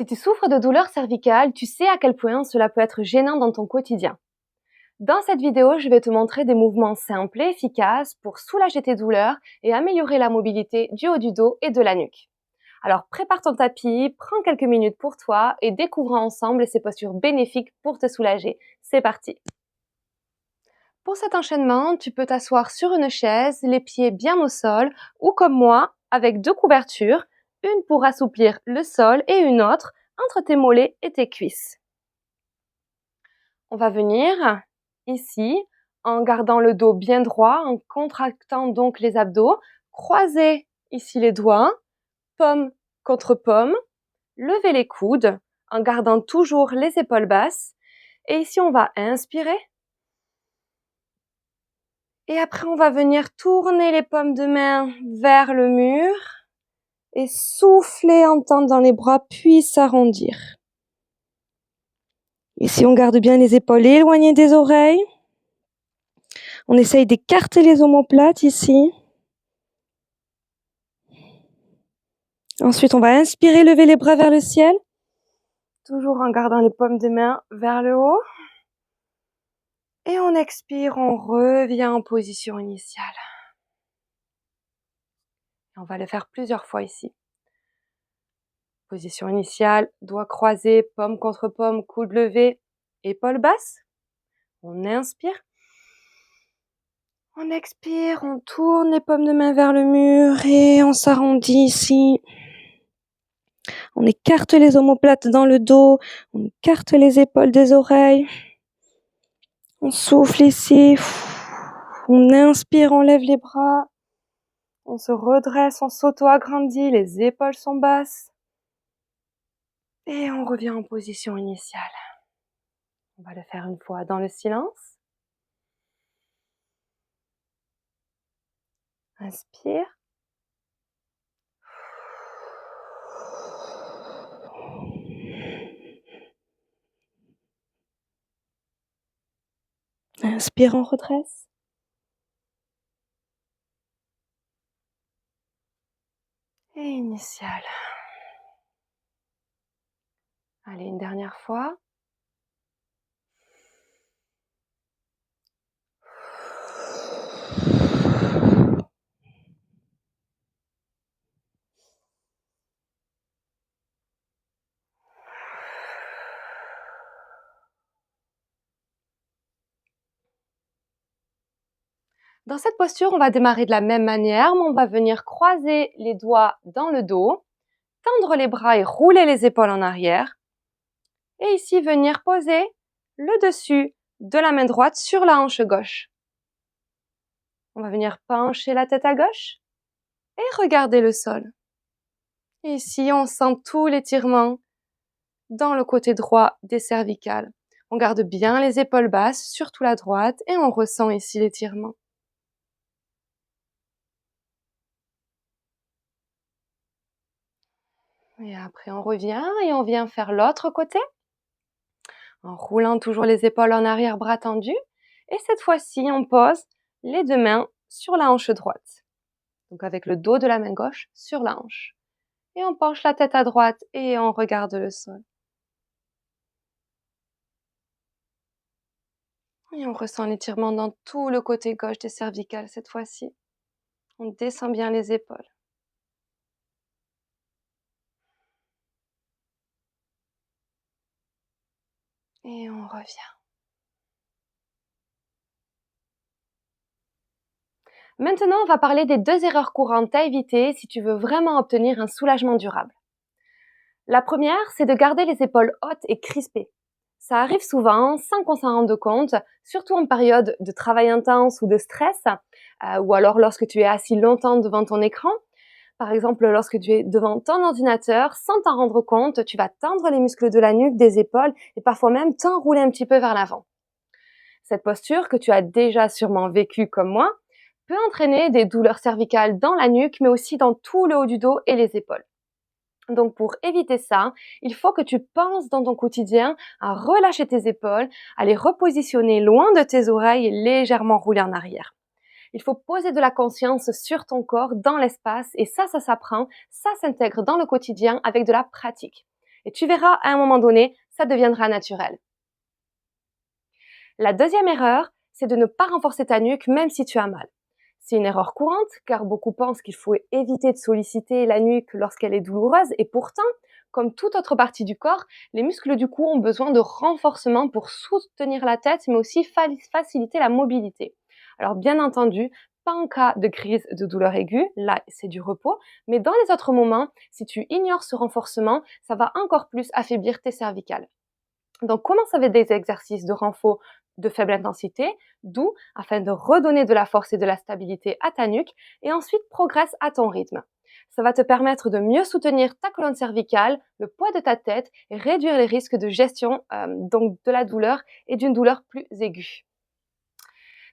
Si tu souffres de douleurs cervicales, tu sais à quel point cela peut être gênant dans ton quotidien. Dans cette vidéo, je vais te montrer des mouvements simples et efficaces pour soulager tes douleurs et améliorer la mobilité du haut du dos et de la nuque. Alors prépare ton tapis, prends quelques minutes pour toi et découvrons ensemble ces postures bénéfiques pour te soulager. C'est parti! Pour cet enchaînement, tu peux t'asseoir sur une chaise, les pieds bien au sol ou comme moi, avec deux couvertures, une pour assouplir le sol et une autre entre tes mollets et tes cuisses. On va venir ici en gardant le dos bien droit, en contractant donc les abdos, croiser ici les doigts, paume contre paume, lever les coudes en gardant toujours les épaules basses. Et ici, on va inspirer. Et après, on va venir tourner les paumes de main vers le mur et souffler en tendant les bras, puis s'arrondir. Ici, on garde bien les épaules éloignées des oreilles. On essaye d'écarter les omoplates ici. Ensuite, on va inspirer, lever les bras vers le ciel. Toujours en gardant les paumes des mains vers le haut. Et on expire, on revient en position initiale. Et on va le faire plusieurs fois ici. Position initiale, doigts croisés, paume contre paume, coude levé, épaules basses. On inspire. On expire, on tourne les paumes de main vers le mur et on s'arrondit ici. On écarte les omoplates dans le dos, on écarte les épaules des oreilles. On souffle ici. On inspire, on lève les bras. On se redresse, on s'auto-agrandit, les épaules sont basses. Et on revient en position initiale. On va le faire une fois dans le silence. Inspire. Inspire, on redresse. Et initiale. Allez, une dernière fois. Dans cette posture, on va démarrer de la même manière, mais on va venir croiser les doigts dans le dos, tendre les bras et rouler les épaules en arrière. Et ici, venir poser le dessus de la main droite sur la hanche gauche. On va venir pencher la tête à gauche et regarder le sol. Et ici, on sent tout l'étirement dans le côté droit des cervicales. On garde bien les épaules basses, surtout la droite, et on ressent ici l'étirement. Et après, on revient et on vient faire l'autre côté, en roulant toujours les épaules en arrière, bras tendus. Et cette fois-ci, on pose les deux mains sur la hanche droite. Donc avec le dos de la main gauche sur la hanche. Et on penche la tête à droite et on regarde le sol. Et on ressent l'étirement dans tout le côté gauche des cervicales cette fois-ci. On descend bien les épaules. Et on revient. Maintenant, on va parler des deux erreurs courantes à éviter si tu veux vraiment obtenir un soulagement durable. La première, c'est de garder les épaules hautes et crispées. Ça arrive souvent sans qu'on s'en rende compte, surtout en période de travail intense ou de stress, ou alors lorsque tu es assis longtemps devant ton écran. Par exemple, lorsque tu es devant ton ordinateur, sans t'en rendre compte, tu vas tendre les muscles de la nuque, des épaules et parfois même t'enrouler un petit peu vers l'avant. Cette posture, que tu as déjà sûrement vécue comme moi, peut entraîner des douleurs cervicales dans la nuque, mais aussi dans tout le haut du dos et les épaules. Donc pour éviter ça, il faut que tu penses dans ton quotidien à relâcher tes épaules, à les repositionner loin de tes oreilles et légèrement rouler en arrière. Il faut poser de la conscience sur ton corps, dans l'espace, et ça s'apprend, ça s'intègre dans le quotidien avec de la pratique. Et tu verras, à un moment donné, ça deviendra naturel. La deuxième erreur, c'est de ne pas renforcer ta nuque même si tu as mal. C'est une erreur courante car beaucoup pensent qu'il faut éviter de solliciter la nuque lorsqu'elle est douloureuse et pourtant, comme toute autre partie du corps, les muscles du cou ont besoin de renforcement pour soutenir la tête mais aussi faciliter la mobilité. Alors bien entendu, pas en cas de crise de douleur aiguë, là c'est du repos, mais dans les autres moments, si tu ignores ce renforcement, ça va encore plus affaiblir tes cervicales. Donc, commence avec des exercices de renfort de faible intensité, doux, afin de redonner de la force et de la stabilité à ta nuque, et ensuite progresse à ton rythme. Ça va te permettre de mieux soutenir ta colonne cervicale, le poids de ta tête et réduire les risques de gestion donc de la douleur et d'une douleur plus aiguë.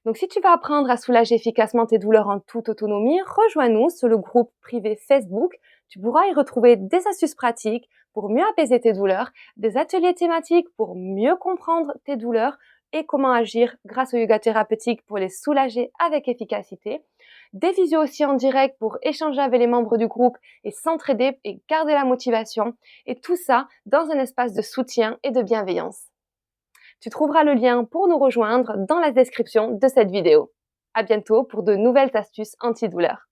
Donc, si tu veux apprendre à soulager efficacement tes douleurs en toute autonomie, rejoins-nous sur le groupe privé Facebook. Tu pourras y retrouver des astuces pratiques pour mieux apaiser tes douleurs, des ateliers thématiques pour mieux comprendre tes douleurs et comment agir grâce au yoga thérapeutique pour les soulager avec efficacité, des visios aussi en direct pour échanger avec les membres du groupe et s'entraider et garder la motivation, et tout ça dans un espace de soutien et de bienveillance. Tu trouveras le lien pour nous rejoindre dans la description de cette vidéo. À bientôt pour de nouvelles astuces anti-douleur.